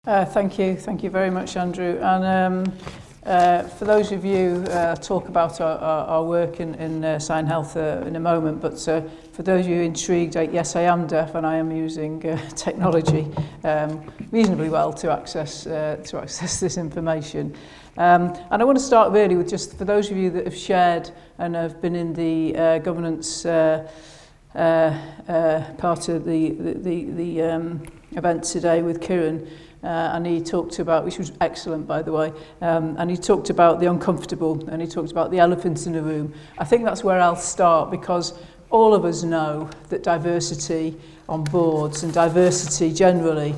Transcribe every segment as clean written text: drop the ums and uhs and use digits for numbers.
Thank you very much, Andrew. And for those of you, talk about our work in SignHealth in a moment, but for those of you intrigued, yes, I am deaf and I am using technology reasonably well to access this information. And I want to start really with just for those of you that have shared and have been in the governance part of the event today with Kieran. And he talked about, which was excellent by the way, and he talked about the uncomfortable and he talked about the elephants in the room. I think that's where I'll start, because all of us know that diversity on boards and diversity generally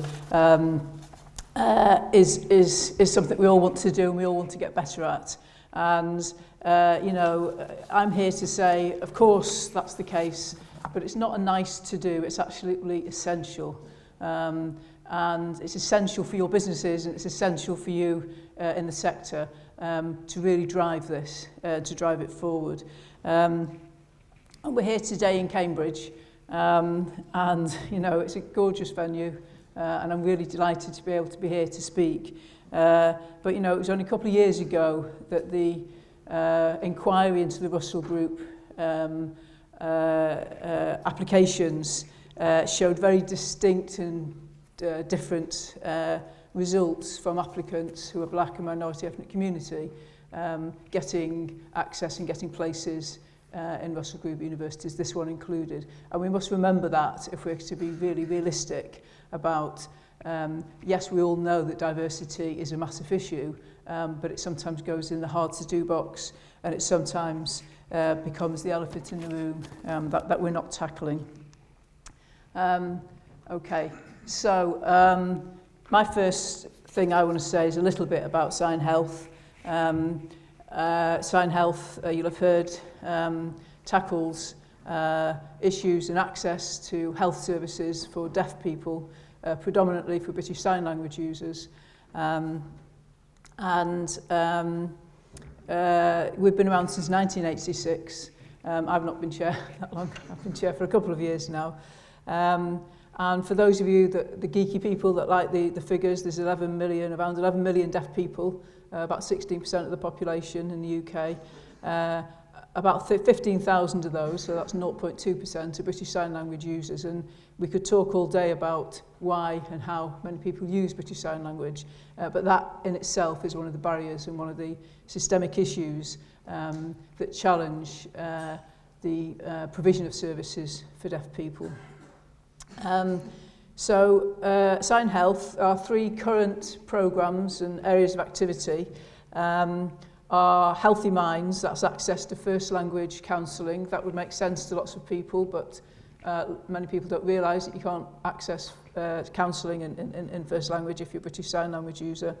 is something we all want to do and we all want to get better at. And I'm here to say, of course that's the case, but it's not a nice to do, it's absolutely essential. And it's essential for your businesses and it's essential for you in the sector to really drive this, to drive it forward. And we're here today in Cambridge, and it's a gorgeous venue, and I'm really delighted to be able to be here to speak. But it was only a couple of years ago that the inquiry into the Russell Group applications showed very distinct and different results from applicants who are black and minority ethnic community getting access and getting places in Russell Group universities, this one included. And we must remember that if we're to be really realistic about, yes, we all know that diversity is a massive issue, but it sometimes goes in the hard to do box and it sometimes becomes the elephant in the room that we're not tackling. Okay. So my first thing I want to say is a little bit about SignHealth. SignHealth, you'll have heard, tackles issues and access to health services for deaf people, predominantly for British Sign Language users. We've been around since 1986. I've not been chair that long. I've been chair for a couple of years now. And for those of you, the geeky people that like the figures, there's around 11 million deaf people, about 16% of the population in the UK. About 15,000 of those, so that's 0.2%, are British Sign Language users. And we could talk all day about why and how many people use British Sign Language, but that in itself is one of the barriers and one of the systemic issues that challenge the provision of services for deaf people. SignHealth, our three current programmes and areas of activity are Healthy Minds, that's access to first language counselling. That would make sense to lots of people, but many people don't realise that you can't access counselling in first language if you're a British Sign Language user.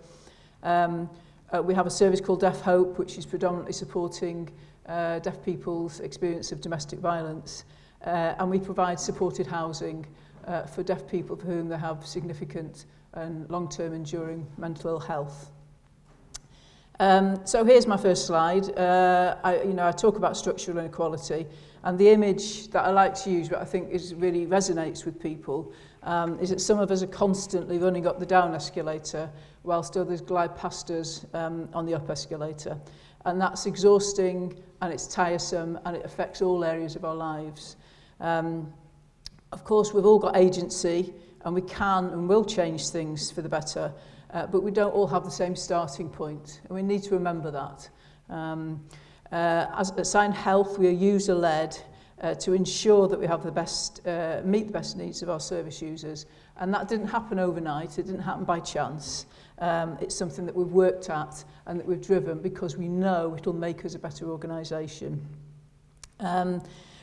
We have a service called Deaf Hope, which is predominantly supporting deaf people's experience of domestic violence. And we provide supported housing for deaf people for whom they have significant and long-term enduring mental ill health. So here's my first slide. I talk about structural inequality, and the image that I like to use, what I think really resonates with people, is that some of us are constantly running up the down escalator whilst others glide past us on the up escalator. And that's exhausting and it's tiresome and it affects all areas of our lives. Of course, we've all got agency and we can and will change things for the better, but we don't all have the same starting point, and we need to remember that. As at SignHealth, we are user-led to ensure that we have meet the best needs of our service users, and that didn't happen overnight, it didn't happen by chance. It's something that we've worked at and that we've driven because we know it'll make us a better organisation.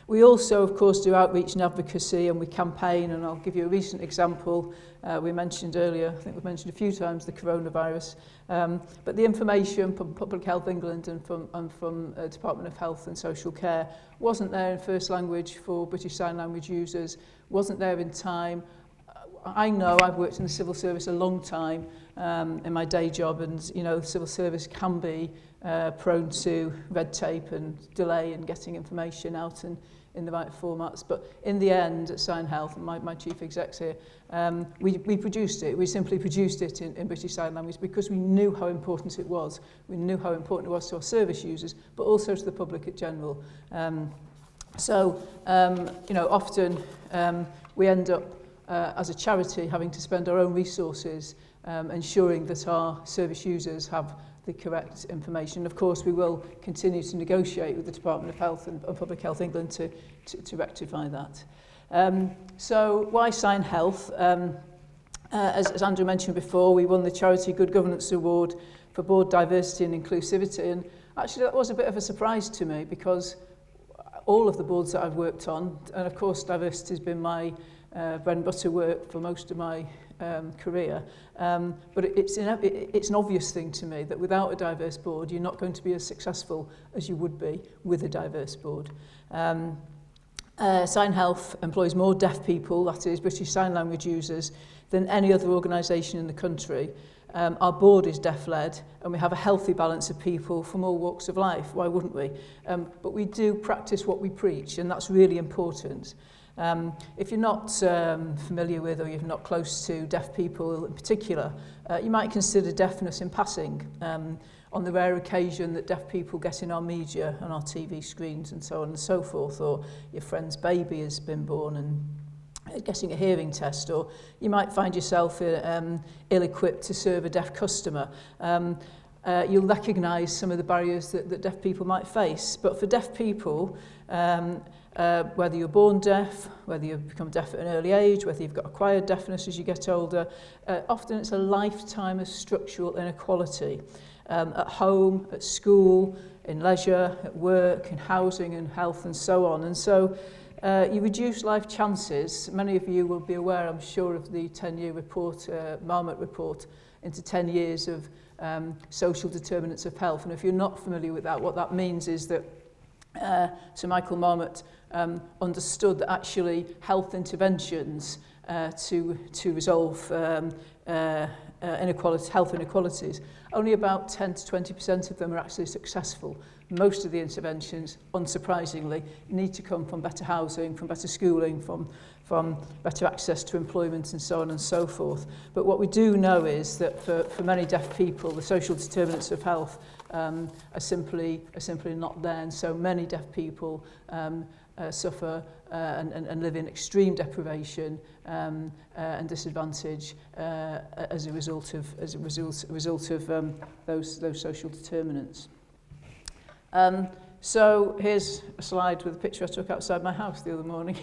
We also, of course, do outreach and advocacy, and we campaign, and I'll give you a recent example. We mentioned earlier, I think we've mentioned a few times, the coronavirus. But the information from Public Health England and from Department of Health and Social Care wasn't there in first language for British Sign Language users, wasn't there in time. I know I've worked in the civil service a long time in my day job, and the civil service can be prone to red tape and delay in getting information out and in the right formats. But in the end, at SignHealth, and my chief exec's here, we produced it. We simply produced it in British Sign Language because we knew how important it was. We knew how important it was to our service users, but also to the public in general. Often we end up as a charity having to spend our own resources ensuring that our service users have the correct information. Of course, we will continue to negotiate with the Department of Health and Public Health England to rectify that. So why SignHealth? As Andrew mentioned before, we won the Charity Good Governance Award for Board Diversity and Inclusivity, and actually that was a bit of a surprise to me because all of the boards that I've worked on, and of course diversity has been my bread and butter work for most of my career, but it's an obvious thing to me that without a diverse board you're not going to be as successful as you would be with a diverse board. SignHealth employs more deaf people, that is British Sign Language users, than any other organisation in the country. Our board is deaf-led and we have a healthy balance of people from all walks of life. Why wouldn't we? But we do practice what we preach, and that's really important. If you're not familiar with or you're not close to deaf people in particular, you might consider deafness in passing on the rare occasion that deaf people get in our media and our TV screens and so on and so forth, or your friend's baby has been born and getting a hearing test, or you might find yourself ill-equipped to serve a deaf customer. You'll recognise some of the barriers that deaf people might face. But for deaf people, whether you're born deaf, whether you've become deaf at an early age, whether you've got acquired deafness as you get older, often it's a lifetime of structural inequality. At home, at school, in leisure, at work, in housing and health and so on. And so you reduce life chances. Many of you will be aware, I'm sure, of the 10-year report, Marmot report, into 10 years of social determinants of health. And if you're not familiar with that, what that means is that Sir Michael Marmot understood that actually health interventions to resolve health inequalities, only about 10 to 20% of them are actually successful. Most of the interventions, unsurprisingly, need to come from better housing, from better schooling, from better access to employment and so on and so forth. But what we do know is that for many deaf people, the social determinants of health are simply not there, and so many deaf people suffer and live in extreme deprivation and disadvantage as a result of those social determinants. So here's a slide with a picture I took outside my house the other morning.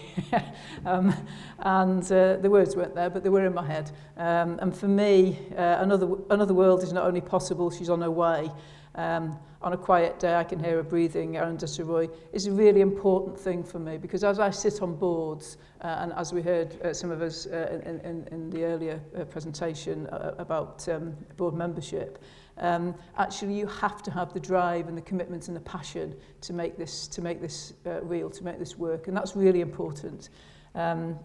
The words weren't there, but they were in my head. And for me, another world is not only possible, she's on her way. On a quiet day, I can hear her breathing, Aaron Dutteroy, is a really important thing for me, because as I sit on boards, and as we heard some of us in the earlier presentation about board membership, actually you have to have the drive and the commitment and the passion to make this real, to make this work, and that's really important. And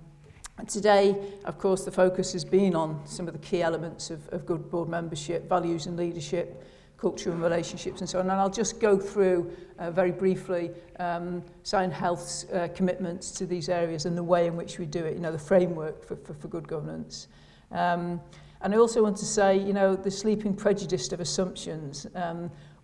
today, of course, the focus has been on some of the key elements of good board membership, values and leadership, culture and relationships and so on. And I'll just go through very briefly SignHealth's commitments to these areas and the way in which we do it, the framework for good governance. And I also want to say, the sleeping prejudice of assumptions.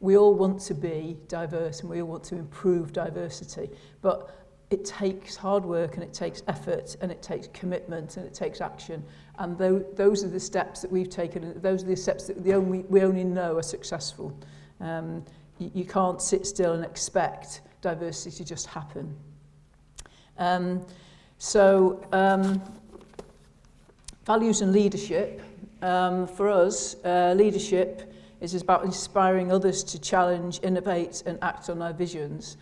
We all want to be diverse and we all want to improve diversity, but it takes hard work and it takes effort and it takes commitment and it takes action. And those are the steps that we've taken, and those are the steps that we only know are successful. You can't sit still and expect diversity to just happen. Values and leadership. For us, leadership is about inspiring others to challenge, innovate and act on our visions.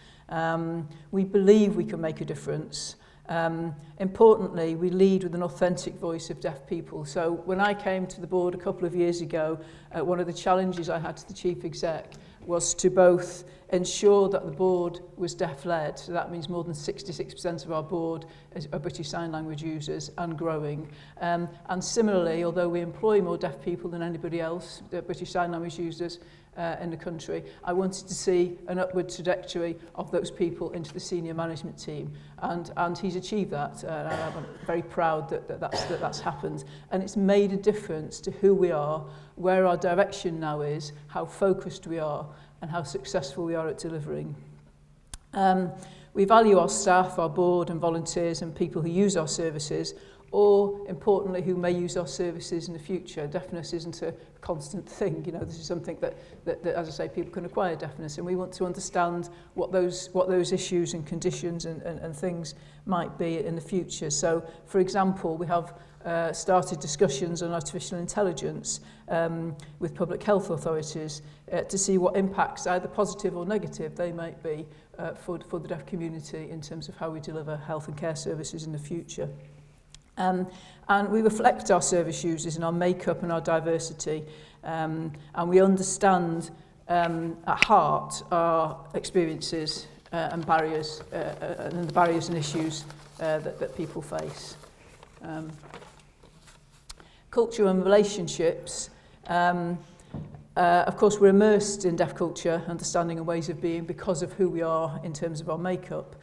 We believe we can make a difference. Importantly, we lead with an authentic voice of deaf people. So when I came to the board a couple of years ago, one of the challenges I had to the chief exec was to both ensure that the board was deaf-led. So that means more than 66% of our board are British Sign Language users and growing. And similarly, although we employ more deaf people than anybody else, the British Sign Language users in the country, I wanted to see an upward trajectory of those people into the senior management team, and he's achieved that. And I'm very proud that that's happened, and it's made a difference to who we are, where our direction now is, how focused we are, and how successful we are at delivering. We value our staff, our board and volunteers and people who use our services, or importantly who may use our services in the future. Deafness isn't a constant thing, you know, this is something that as I say, people can acquire deafness, and we want to understand what those issues and conditions and things might be in the future. So for example, we have started discussions on artificial intelligence with public health authorities to see what impacts, either positive or negative, they might be for the deaf community in terms of how we deliver health and care services in the future. And we reflect our service users in our makeup and our diversity, and we understand at heart our experiences and barriers and the barriers and issues that people face. Culture and relationships. Of course, we're immersed in deaf culture, understanding and ways of being because of who we are in terms of our makeup.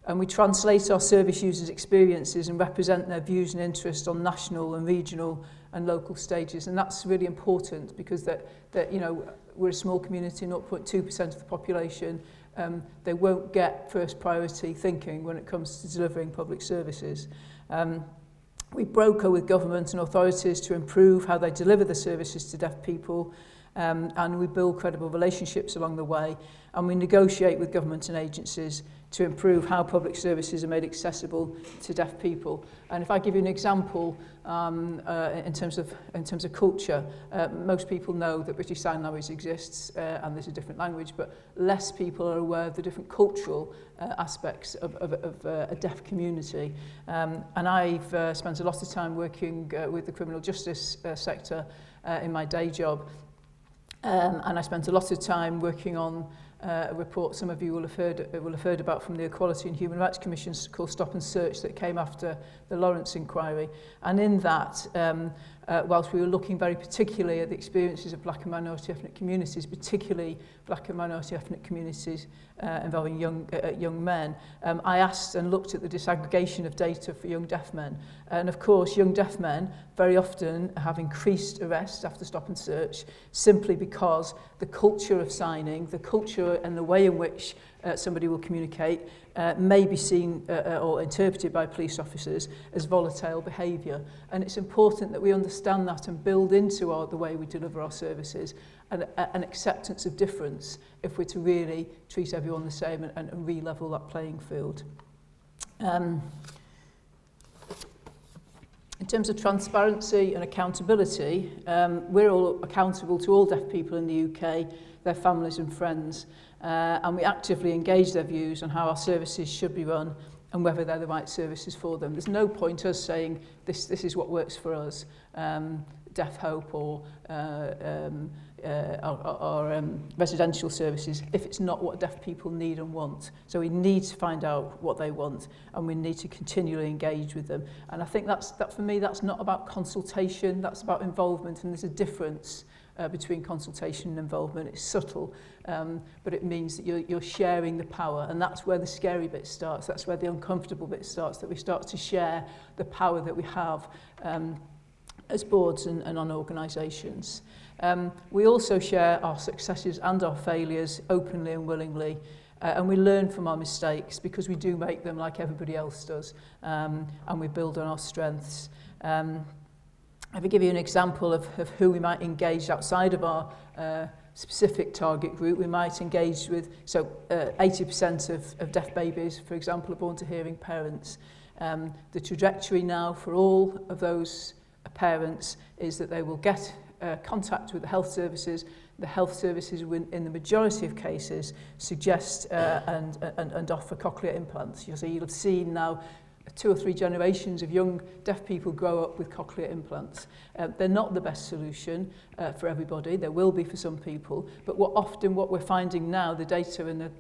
And we translate our service users' experiences and represent their views and interests on national and regional and local stages. And that's really important because that you know, we're a small community, 0.2% of the population. They won't get first priority thinking when it comes to delivering public services. We broker with government and authorities to improve how they deliver the services to deaf people, and we build credible relationships along the way, and we negotiate with government and agencies to improve how public services are made accessible to deaf people. And if I give you an example in terms of culture, most people know that British Sign Language exists and there's a different language, but less people are aware of the different cultural aspects of a deaf community. And I've spent a lot of time working with the criminal justice sector in my day job, and I spent a lot of time working on a report some of you will have heard about from the Equality and Human Rights Commission called Stop and Search that came after the Lawrence inquiry. And in that, whilst we were looking very particularly at the experiences of black and minority ethnic communities, particularly black and minority ethnic communities involving young men, I asked and looked at the disaggregation of data for young deaf men. And of course, young deaf men very often have increased arrests after Stop and Search simply because the culture of signing, the culture and the way in which somebody will communicate may be seen or interpreted by police officers as volatile behaviour. And it's important that we understand that and build into the way we deliver our services an acceptance of difference if we're to really treat everyone the same and re-level that playing field. In terms of transparency and accountability, we're all accountable to all deaf people in the UK, their families and friends, and we actively engage their views on how our services should be run and whether they're the right services for them. There's no point us saying this is what works for us, Deaf Hope or residential services, if it's not what deaf people need and want. So we need to find out what they want, and we need to continually engage with them. And I think that for me, that's not about consultation, that's about involvement, and there's a difference between consultation and involvement. It's subtle, but it means that you're sharing the power, and that's where the scary bit starts, that's where the uncomfortable bit starts, that we start to share the power that we have as boards and on organisations. We also share our successes and our failures openly and willingly, and we learn from our mistakes because we do make them like everybody else does, and we build on our strengths. If I give you an example of who we might engage outside of our specific target group, we might engage with, 80% of deaf babies, for example, are born to hearing parents. The trajectory now for all of those parents is that they will get contact with the health services. The health services will, in the majority of cases, suggest and offer cochlear implants. You'll have seen now 2 or 3 generations of young deaf people grow up with cochlear implants. They're not the best solution for everybody. There will be for some people, but what we're finding now, the data and the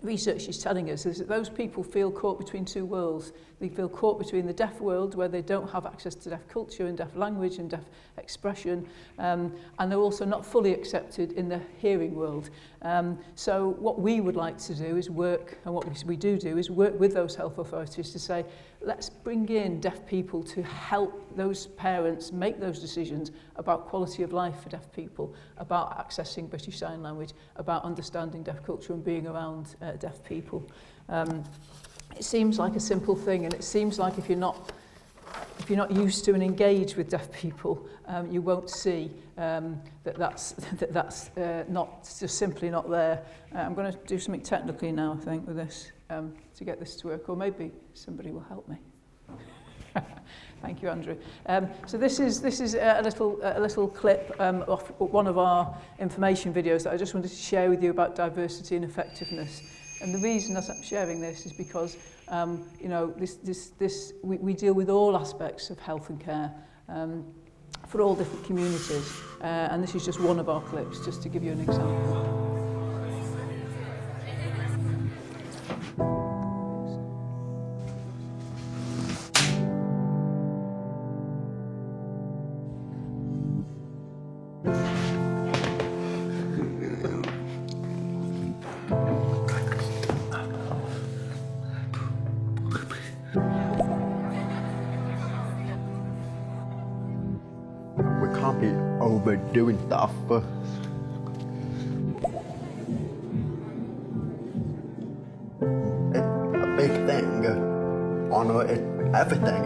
research is telling us, is that those people feel caught between 2 worlds. They feel caught between the deaf world, where they don't have access to deaf culture and deaf language and deaf expression, and they're also not fully accepted in the hearing world. So what we would like to do is work, and what we do is work with those health authorities to say, let's bring in deaf people to help those parents make those decisions about quality of life for deaf people, about accessing British Sign Language, about understanding deaf culture and being around deaf people. It seems like a simple thing, and it seems like if you're not used to and engaged with deaf people, you won't see that's not just simply not there. I'm going to do something technically now, I think, with this to get this to work, or maybe somebody will help me. Thank you, Andrew. So this is a little clip of one of our information videos that I just wanted to share with you about diversity and effectiveness. And the reason that I'm sharing this is because you know, we deal with all aspects of health and care for all different communities, and this is just one of our clips, just to give you an example. Doing stuff. It's a big thing. Honor is everything.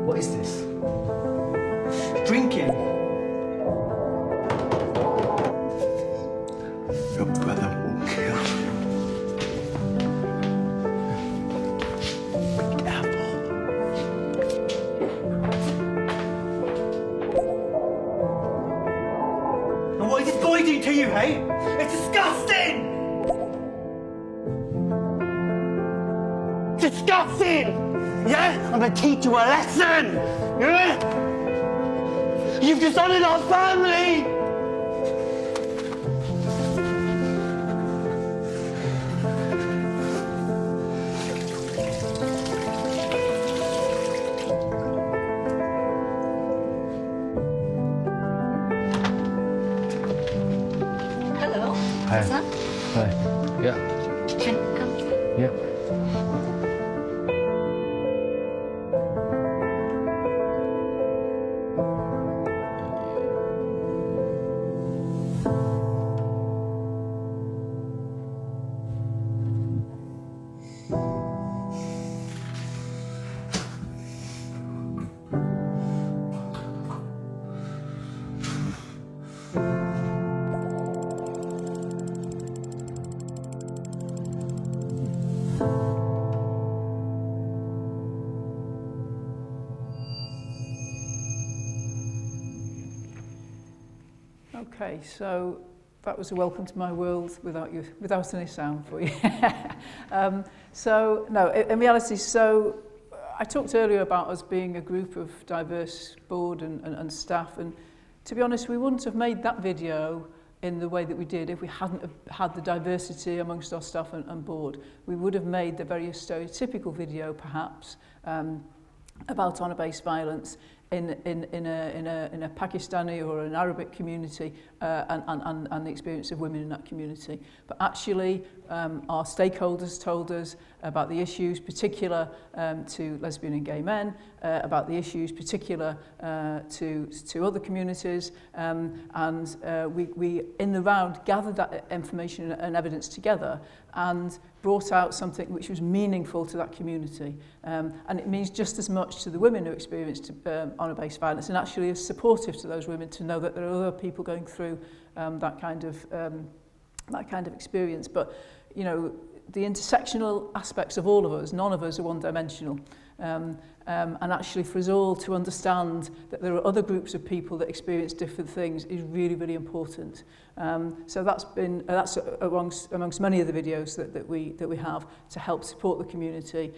What is this? Drinking. Your brother will kill you. Be careful. And what is this boy doing to you, hey? It's disgusting! Disgusting! Yeah? I'm gonna teach you a lesson! Yeah? You've dishonored our family! Hi. Hi. Yeah. Can come. Yeah. Okay, so that was a welcome to my world without any sound for you. So, no, in reality, so I talked earlier about us being a group of diverse board and staff, and to be honest, we wouldn't have made that video in the way that we did if we hadn't have had the diversity amongst our staff and board. We would have made the very stereotypical video, perhaps, about honour-based violence in a Pakistani or an Arabic community and the experience of women in that community. But actually, our stakeholders told us about the issues particular to lesbian and gay men, about the issues particular to other communities, and we in the round gathered that information and evidence together and brought out something which was meaningful to that community. And it means just as much to the women who experienced honour-based violence, and actually is supportive to those women to know that there are other people going through that kind of experience. But, you know, the intersectional aspects of all of us, none of us are one-dimensional. And actually for us all to understand that there are other groups of people that experience different things is really, really important. So that's amongst many of the videos that we have to help support the community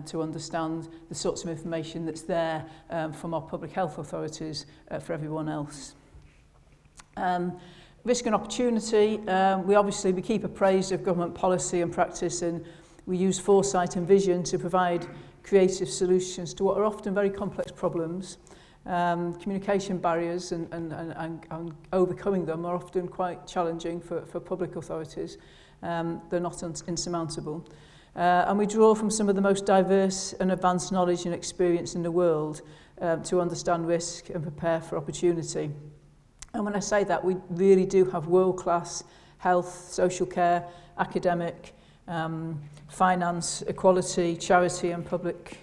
to understand the sorts of information that's there from our public health authorities for everyone else. Risk and opportunity, we keep appraised of government policy and practice, and we use foresight and vision to provide creative solutions to what are often very complex problems. Communication barriers and overcoming them are often quite challenging for public authorities. They're not insurmountable. And we draw from some of the most diverse and advanced knowledge and experience in the world to understand risk and prepare for opportunity. And when I say that, we really do have world-class health, social care, academic, finance, equality, charity and public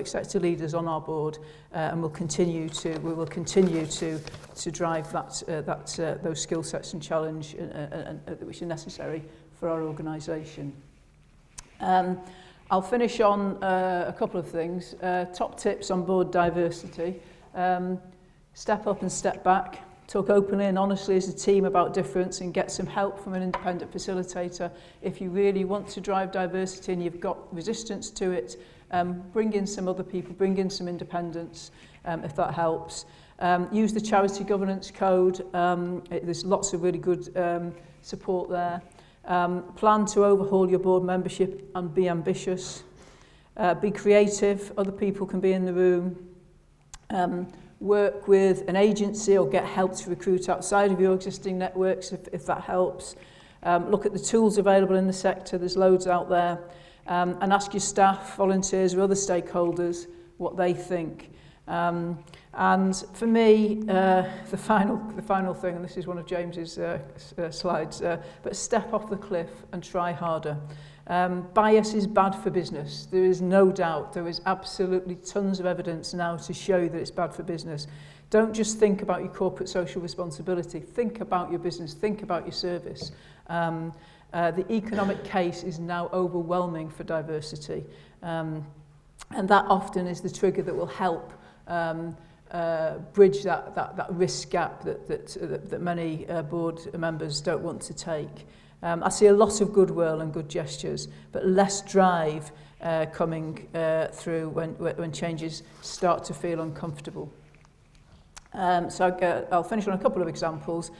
sector leaders on our board, and we will continue to drive those skill sets and challenge which are necessary for our organisation. I'll finish on a couple of things. Top tips on board diversity. Step up and step back. Talk openly and honestly as a team about difference and get some help from an independent facilitator. If you really want to drive diversity and you've got resistance to it, bring in some other people, bring in some independents if that helps. Use the Charity Governance Code. There's lots of really good support there. Plan to overhaul your board membership and be ambitious. Be creative. Other people can be in the room. Work with an agency or get help to recruit outside of your existing networks if that helps. Look at the tools available in the sector, there's loads out there, and ask your staff, volunteers or other stakeholders what they think. And for me, the final thing, and this is one of James's slides, but step off the cliff and try harder. Bias is bad for business. There is no doubt. There is absolutely tons of evidence now to show that it's bad for business. Don't just think about your corporate social responsibility. Think about your business. Think about your service. The economic case is now overwhelming for diversity. And that often is the trigger that will help bridge that risk gap that many board members don't want to take. I see a lot of goodwill and good gestures, but less drive coming through when changes start to feel uncomfortable. So I'll finish on a couple of examples.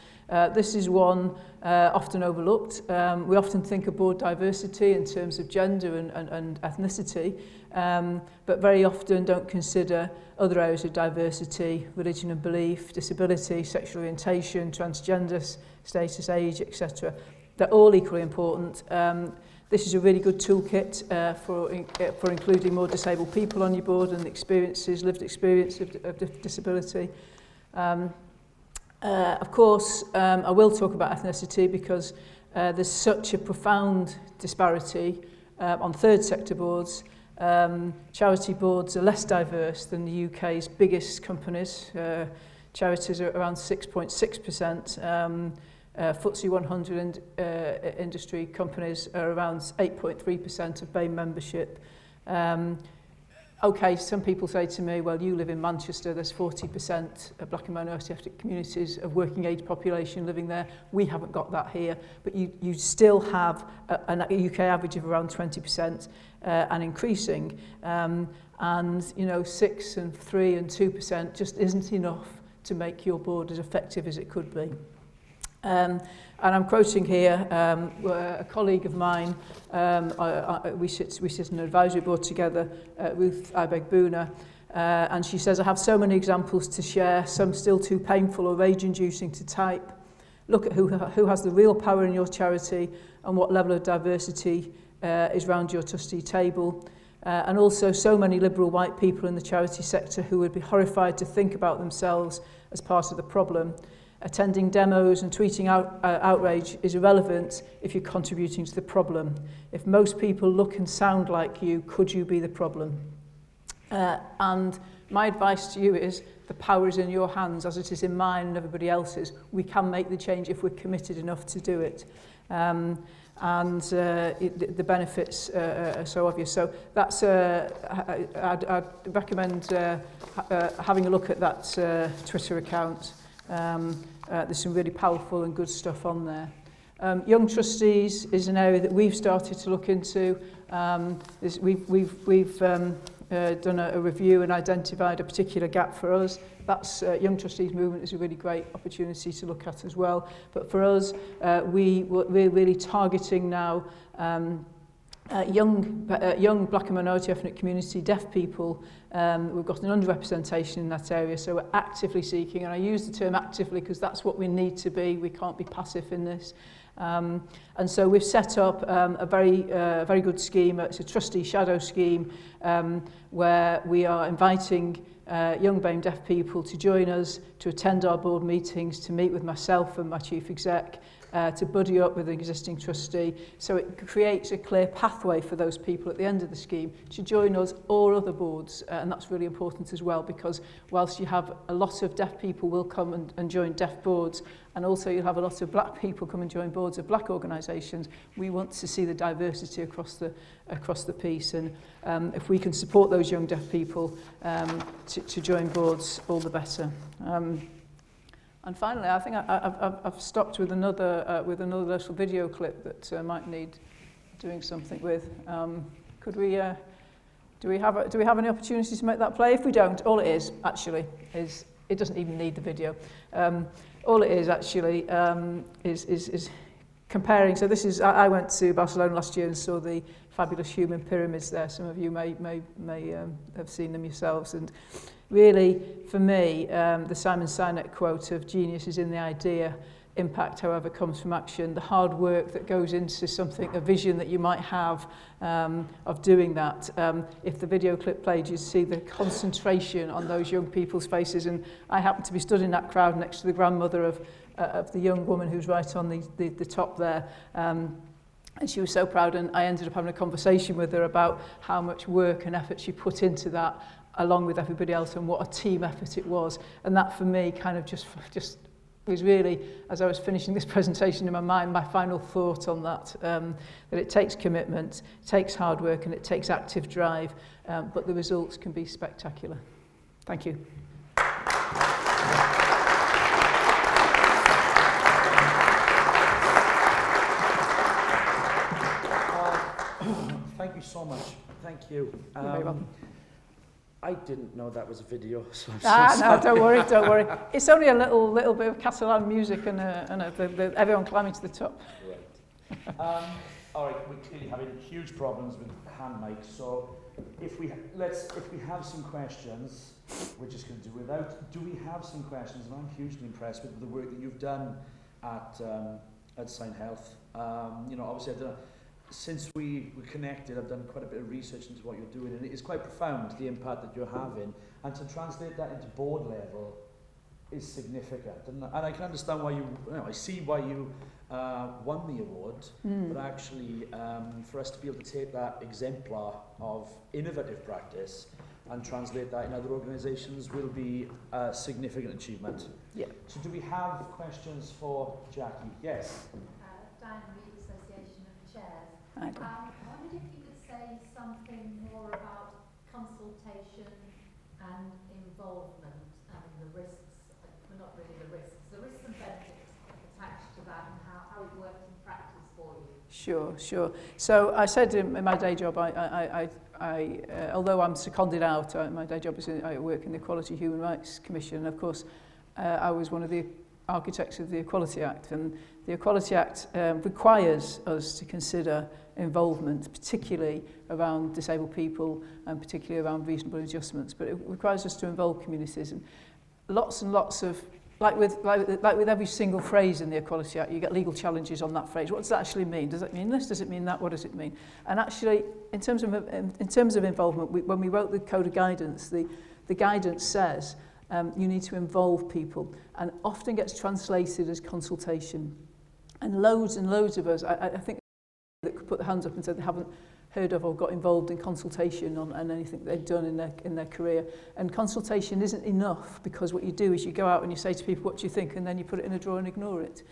This is one often overlooked. We often think of board diversity in terms of gender and ethnicity, but very often don't consider other areas of diversity: religion and belief, disability, sexual orientation, transgender status, age, etc. They're all equally important. This is a really good toolkit for including more disabled people on your board and lived experience of disability. Of course, I will talk about ethnicity because there's such a profound disparity on third sector boards. Charity boards are less diverse than the UK's biggest companies. Charities are around 6.6%. FTSE 100 industry companies are around 8.3% of BAME membership. Okay, some people say to me, well, you live in Manchester, there's 40% of black and minority ethnic communities of working age population living there. We haven't got that here, but you still have a UK average of around 20% and increasing. And, you know, 6 and 3 and 2% just isn't enough to make your board as effective as it could be. And I'm quoting here a colleague of mine. We sit in an advisory board together, Ruth Ibeg-Buna, and she says, I have so many examples to share, some still too painful or rage-inducing to type. Look at who has the real power in your charity and what level of diversity is round your trustee table. And also so many liberal white people in the charity sector who would be horrified to think about themselves as part of the problem. Attending demos and tweeting outrage is irrelevant if you're contributing to the problem. If most people look and sound like you, could you be the problem? And My advice to you is the power is in your hands as it is in mine and everybody else's. We can make the change if we're committed enough to do it. The benefits are so obvious. So that's I'd recommend having a look at that Twitter account. There's some really powerful and good stuff on there. Young trustees is an area that we've started to look into. We've done a review and identified a particular gap for us. That's Young Trustees Movement is a really great opportunity to look at as well. But for us, we're really targeting now young black and minority ethnic community, deaf people. We've got an underrepresentation in that area, so we're actively seeking, and I use the term actively because that's what we need to be. We can't be passive in this. And so we've set up a very good scheme. It's a trustee shadow scheme where we are inviting young BAME deaf people to join us, to attend our board meetings, to meet with myself and my chief exec, to buddy up with an existing trustee. So it creates a clear pathway for those people at the end of the scheme to join us or other boards. And that's really important as well, because whilst you have a lot of deaf people will come and join deaf boards, and also you'll have a lot of black people come and join boards of black organisations, we want to see the diversity across the piece. And if we can support those young deaf people to join boards, all the better. And finally, I think I've stopped with another little video clip that might need doing something with. Could we? Do we have any opportunity to make that play? If we don't, all it is actually is it doesn't even need the video. All it is actually is comparing. So this is I went to Barcelona last year and saw the fabulous human pyramids there. Some of you may have seen them yourselves. And really, for me, the Simon Sinek quote of genius is in the idea, impact, however, comes from action. The hard work that goes into something, a vision that you might have of doing that. If the video clip played, you'd see the concentration on those young people's faces. And I happened to be stood in that crowd next to the grandmother of the young woman who's right on the top there. And she was so proud, and I ended up having a conversation with her about how much work and effort she put into that, along with everybody else, and what a team effort it was. And that for me kind of just was really, as I was finishing this presentation in my mind, my final thought on that, that it takes commitment, it takes hard work, and it takes active drive, but the results can be spectacular. Thank you. Thank you so much. Thank you. You're very welcome. I didn't know that was a video, so I'm so no, don't worry. It's only a little bit of Catalan music and everyone climbing to the top. Right. All right, we're clearly having huge problems with hand mics, so if we have some questions, we're just going to do without. Do we have some questions? And I'm hugely impressed with the work that you've done at SignHealth. Obviously, since we were connected, I've done quite a bit of research into what you're doing, and it is quite profound, the impact that you're having. And to translate that into board level is significant. And I can understand why I see why you won the award, but actually for us to be able to take that exemplar of innovative practice and translate that in other organisations will be a significant achievement. Yeah. So do we have questions for Jackie? Yes. Diane Reed, Association of Chairs. I wondered if you could say something more about consultation and involvement and the risks, well, not really the risks and benefits attached to that, and how it works in practice for you. Sure. So I said in my day job, I although I'm seconded out, my day job is I work in the Equality Human Rights Commission, and of course I was one of the architects of the Equality Act, and the Equality Act requires us to consider involvement, particularly around disabled people and particularly around reasonable adjustments, but it requires us to involve communities. And lots of, like with every single phrase in the Equality Act, you get legal challenges on that phrase. What does that actually mean? Does it mean this? Does it mean that? What does it mean? And actually, in terms of involvement, when we wrote the Code of Guidance, the guidance says you need to involve people, and often gets translated as consultation. And loads of us, I think, that could put their hands up and say they haven't heard of or got involved in consultation on anything they've done in their career. And consultation isn't enough, because what you do is you go out and you say to people, what do you think? And then you put it in a drawer and ignore it.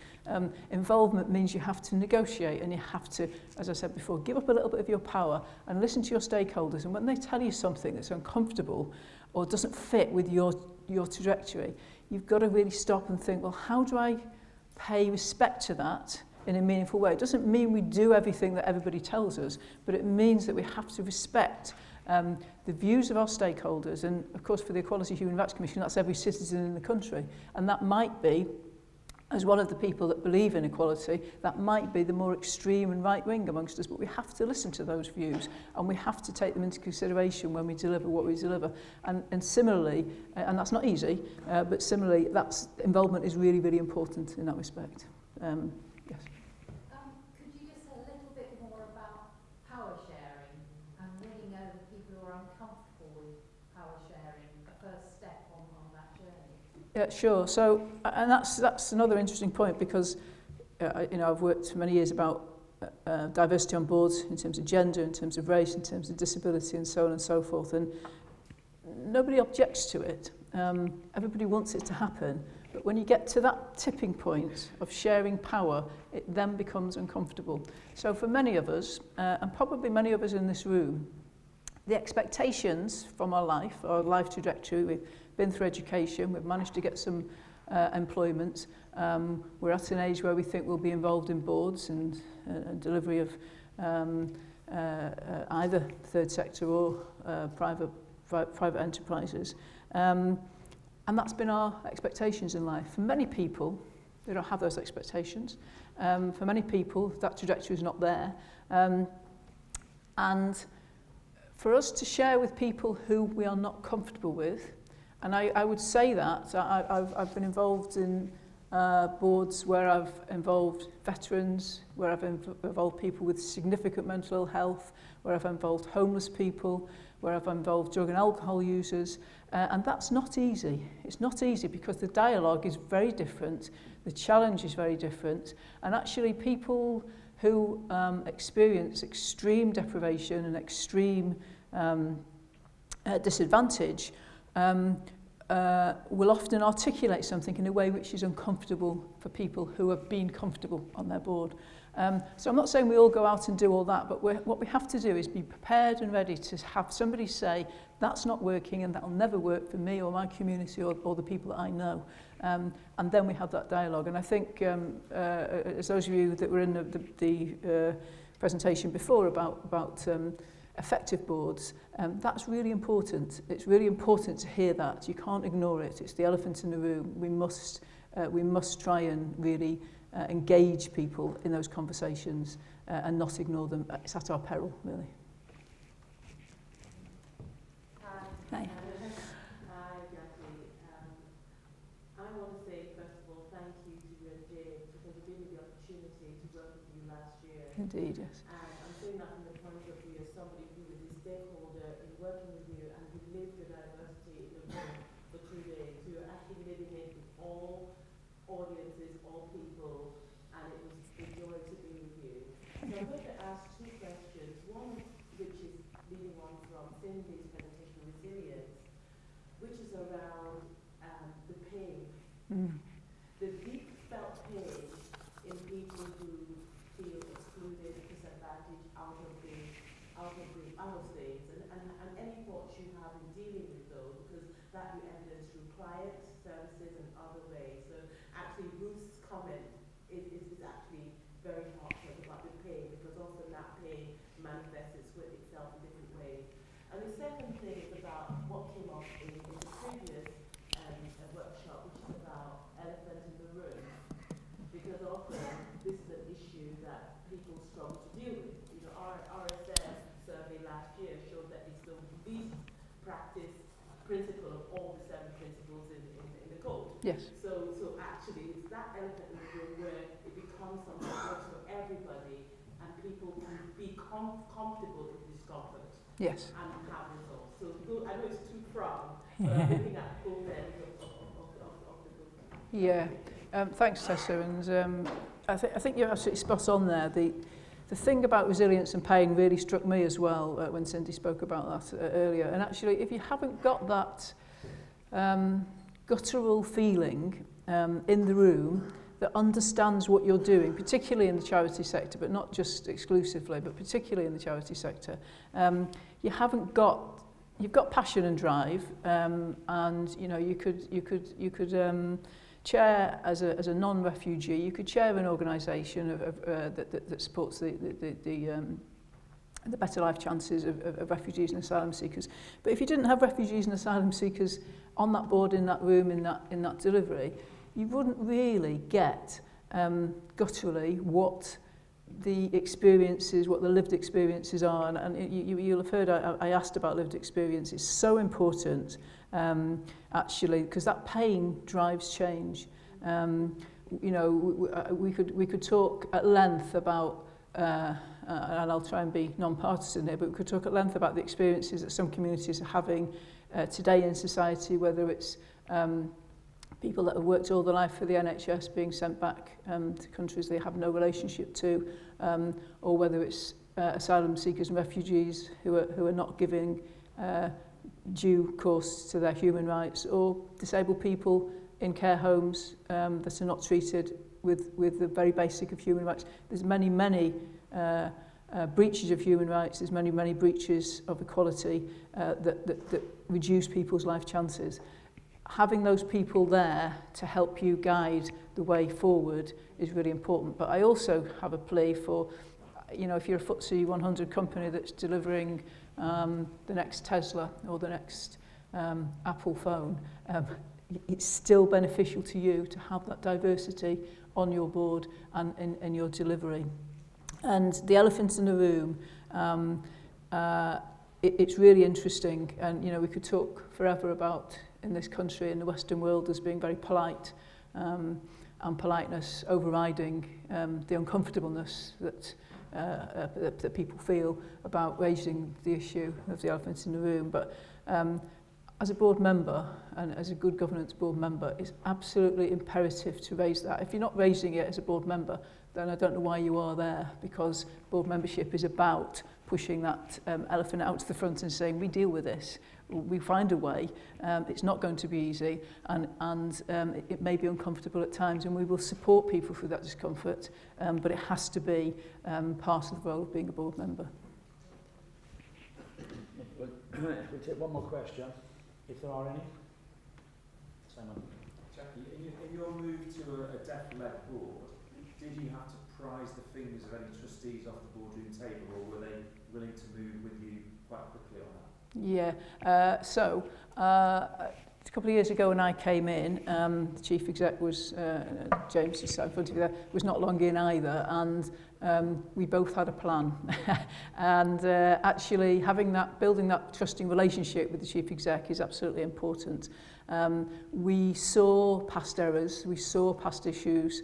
Involvement means you have to negotiate, and you have to, as I said before, give up a little bit of your power and listen to your stakeholders. And when they tell you something that's uncomfortable or doesn't fit with your trajectory, you've got to really stop and think, well, how do I pay respect to that in a meaningful way? It doesn't mean we do everything that everybody tells us, but it means that we have to respect the views of our stakeholders. And of course, for the Equality Human Rights Commission, that's every citizen in the country. And that might be, as one of the people that believe in equality, that might be the more extreme and right wing amongst us, but we have to listen to those views, and we have to take them into consideration when we deliver what we deliver. And similarly, and that's not easy, but similarly, that's involvement is really, really important in that respect. Yes. Could you just say a little bit more about power sharing and winning over people who are uncomfortable with power sharing, a first step on that journey? Yeah, sure. So, and that's another interesting point, because I've worked for many years about diversity on boards in terms of gender, in terms of race, in terms of disability, and so on and so forth. And nobody objects to it. Everybody wants it to happen. But when you get to that tipping point of sharing power, it then becomes uncomfortable. So for many of us, and probably many of us in this room, the expectations from our life trajectory, we've been through education, we've managed to get some employment, we're at an age where we think we'll be involved in boards and delivery of either third sector or private enterprises. And that's been our expectations in life. For many people, they don't have those expectations. For many people, that trajectory is not there. And for us to share with people who we are not comfortable with, and I would say that, I've been involved in boards where I've involved veterans, where I've involved people with significant mental ill health, where I've involved homeless people, where I've involved drug and alcohol users, and that's not easy. It's not easy because the dialogue is very different, the challenge is very different, and actually people who experience extreme deprivation and extreme disadvantage will often articulate something in a way which is uncomfortable for people who have been comfortable on their board. So I'm not saying we all go out and do all that, but what we have to do is be prepared and ready to have somebody say, that's not working and that'll never work for me or my community or the people that I know. And then we have that dialogue. And I think, as those of you that were in the presentation before about effective boards, that's really important. It's really important to hear that. You can't ignore it. It's the elephant in the room. We must try and really engage people in those conversations and not ignore them. It's at our peril, really. Hi. Hi, Jackie. I want to say, first of all, thank you to you and James, because it gave me the opportunity to work with you last year. Indeed, yes. And I'm saying that from the point of view as somebody who is a stakeholder in working with you, and who lived your diversity in the room for 2 days. So you're actually living it with all audiences, all people, and it was a joy to be with you. So I'm going to ask 2 questions. One, which is leading on from Cindy's presentation, resilience, which is around the pain, the deep felt pain in people who feel excluded, disadvantaged, out of things, and any thoughts you have in dealing with those, because that you evidence through client services and other ways. So actually, Ruth's comment is actually very heartfelt about the pain, because often that pain manifests itself in different ways. And the second thing is about what came up in the previous workshop, which is about elephant in the room, because often this is an issue that people struggle to deal with. You know, our RSM survey last year showed that it's the least practiced principle of all the 7 principles in the code. Yes. So actually, it's that elephant in the room where it becomes something that works for everybody, and people can be comfortable in discomfort. Yes. And have results. So I know it's too proud, but I'm looking at both ends of the book. Yeah. Thanks, Tessa. And I think you're absolutely spot on there. The the thing about resilience and pain really struck me as well when Cindy spoke about that earlier. And actually, if you haven't got that guttural feeling in the room that understands what you're doing, particularly in the charity sector, but not just exclusively, but particularly in the charity sector, you've got passion and drive, and you know you could chair as a non-refugee. You could chair an organisation that supports the better life chances of refugees and asylum seekers. But if you didn't have refugees and asylum seekers on that board, in that room, in that delivery, you wouldn't really get gutturally what the experiences, what the lived experiences are. And you'll have heard I asked about lived experience. It's so important, actually, because that pain drives change. You know, we could talk at length about, and I'll try and be non-partisan here, but we could talk at length about the experiences that some communities are having today in society, whether it's people that have worked all their life for the NHS being sent back to countries they have no relationship to, or whether it's asylum seekers and refugees who are not giving due course to their human rights, or disabled people in care homes that are not treated with the very basic of human rights. There's many breaches of human rights. There's many breaches of equality that reduce people's life chances. Having those people there to help you guide the way forward is really important. But I also have a plea for, you know, if you're a FTSE 100 company that's delivering the next Tesla or the next Apple phone, it's still beneficial to you to have that diversity on your board and in your delivery. And the elephant in the room, it's really interesting. And, you know, we could talk forever about in this country, in the Western world, as being very polite, and politeness overriding the uncomfortableness that people feel about raising the issue of the elephant in the room. But as a board member, and as a good governance board member, it's absolutely imperative to raise that. If you're not raising it as a board member, then I don't know why you are there, because board membership is about pushing that elephant out to the front and saying, we deal with this, we find a way, it's not going to be easy, and it may be uncomfortable at times, and we will support people through that discomfort, but it has to be part of the role of being a board member. We'll take one more question, if there are any. Simon. Jackie, in your move to a deaf-led board, did you have to prise the fingers of any trustees off the boardroom table, or were they willing to move with you quite quickly on that? Yeah, so a couple of years ago when I came in, the chief exec was, James, who's sat in front of you there, was not long in either, and we both had a plan. And actually building that trusting relationship with the chief exec is absolutely important. We saw past errors, we saw past issues,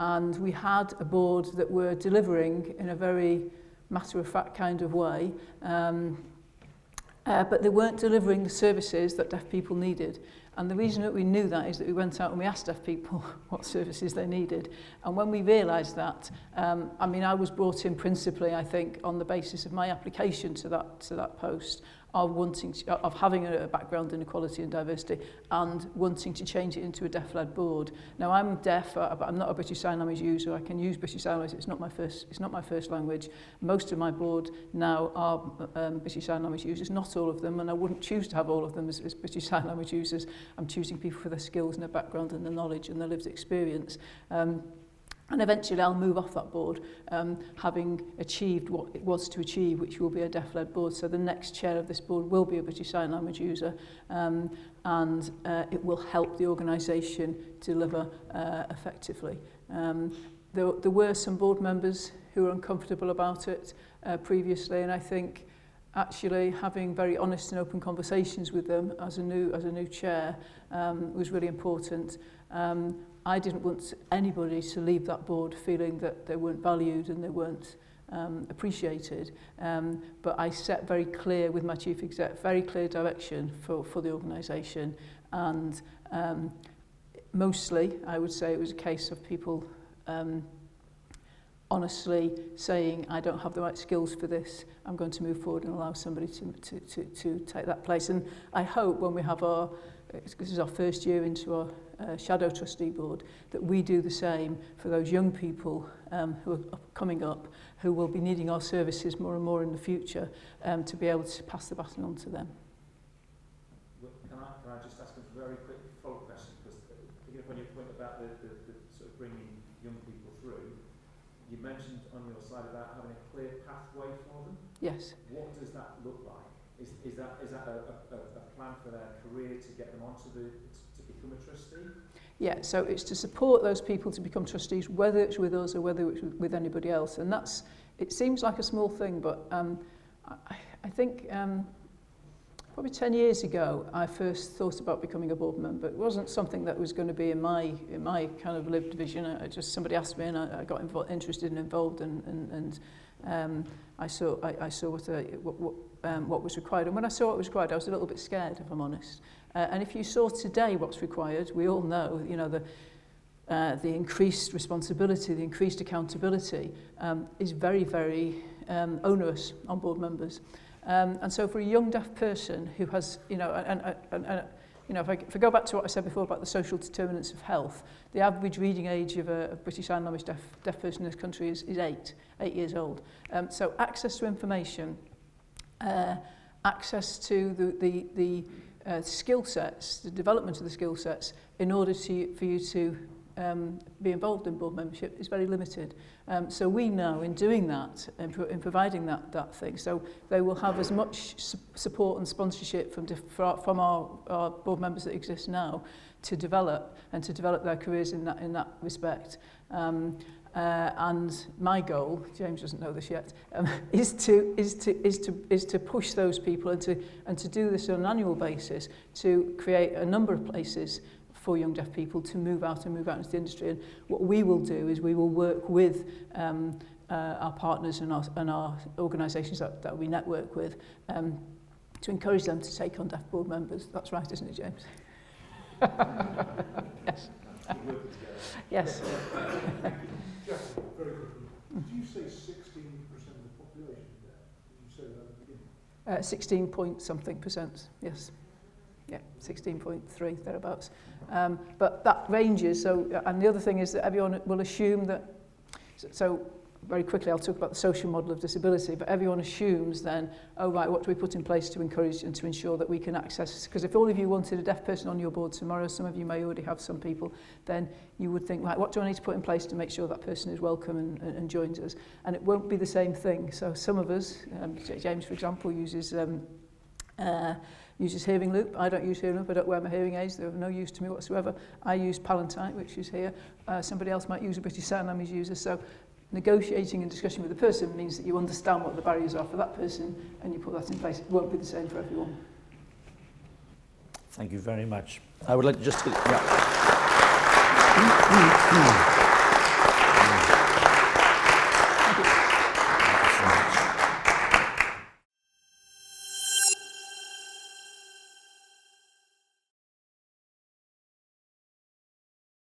and we had a board that were delivering in a very matter-of-fact kind of way, but they weren't delivering the services that deaf people needed. And the reason that we knew that is that we went out and we asked deaf people what services they needed. And when we realised that, I mean, I was brought in principally, I think, on the basis of my application to that post, of having a background in equality and diversity and wanting to change it into a deaf-led board. Now, I'm deaf, but I'm not a British Sign Language user. I can use British Sign Language. It's not my first language. Most of my board now are British Sign Language users, not all of them, and I wouldn't choose to have all of them as British Sign Language users. I'm choosing people for their skills and their background and their knowledge and their lived experience. And eventually I'll move off that board, having achieved what it was to achieve, which will be a deaf-led board. So the next chair of this board will be a British Sign Language user, and it will help the organisation deliver effectively. There were some board members who were uncomfortable about it previously, and I think actually having very honest and open conversations with them as a new chair was really important. I didn't want anybody to leave that board feeling that they weren't valued and they weren't appreciated. But I set very clear with my chief exec, very clear direction for the organisation. And mostly, I would say it was a case of people honestly saying, I don't have the right skills for this, I'm going to move forward and allow somebody to take that place. And I hope when we have this is our first year into our shadow trustee board, that we do the same for those young people who are coming up, who will be needing our services more and more in the future, to be able to pass the baton on to them. Can I just ask a very quick follow-up question? Because picking up on your point about the sort of bringing young people through, you mentioned on your slide about having a clear pathway for them. Yes. What does that look like? Is that a plan for their career to get them onto to become a trustee? Yeah, so it's to support those people to become trustees, whether it's with us or whether it's with anybody else. And it seems like a small thing, but I think probably 10 years ago, I first thought about becoming a board member. It wasn't something that was going to be in my kind of lived vision. Somebody asked me, and I got interested and involved, and I saw what was required. And when I saw what was required, I was a little bit scared, if I'm honest. And if you saw today what's required, we all know, the increased responsibility, the increased accountability is very, very onerous on board members. And so for a young deaf person who has, if I go back to what I said before about the social determinants of health, the average reading age of a British Sign Language deaf person in this country is 8 years old. So access to information, access to the skill sets, the development of the skill sets in order for you to be involved in board membership is very limited. So we know in doing that, in providing that thing, so they will have as much support and sponsorship from our board members that exist now to develop their careers in that respect. And my goal, James doesn't know this yet, is to push those people and to do this on an annual basis to create a number of places for young deaf people to move out into the industry. And what we will do is we will work with our partners and our organisations that we network with to encourage them to take on deaf board members. That's right, isn't it, James? Yes. Yes. Jeff, very quickly, did you say 16% of the population there? Did you say that at the beginning? 16 point something percent, yes. Yeah, 16.3, thereabouts. But that ranges, and the other thing is that everyone will assume that, so very quickly I'll talk about the social model of disability, but everyone assumes then, oh right, what do we put in place to encourage and to ensure that we can access, because if all of you wanted a deaf person on your board tomorrow, some of you may already have some people, then you would think, right, what do I need to put in place to make sure that person is welcome and joins us? And it won't be the same thing. So some of us, James for example, uses hearing loop. I don't use hearing loop. I don't wear my hearing aids. They're of no use to me whatsoever. I use Palantite, which is here. Somebody else might use a British Sign Language user. So negotiating and discussion with the person means that you understand what the barriers are for that person and you put that in place. It won't be the same for everyone. Thank you very much. I would like to just...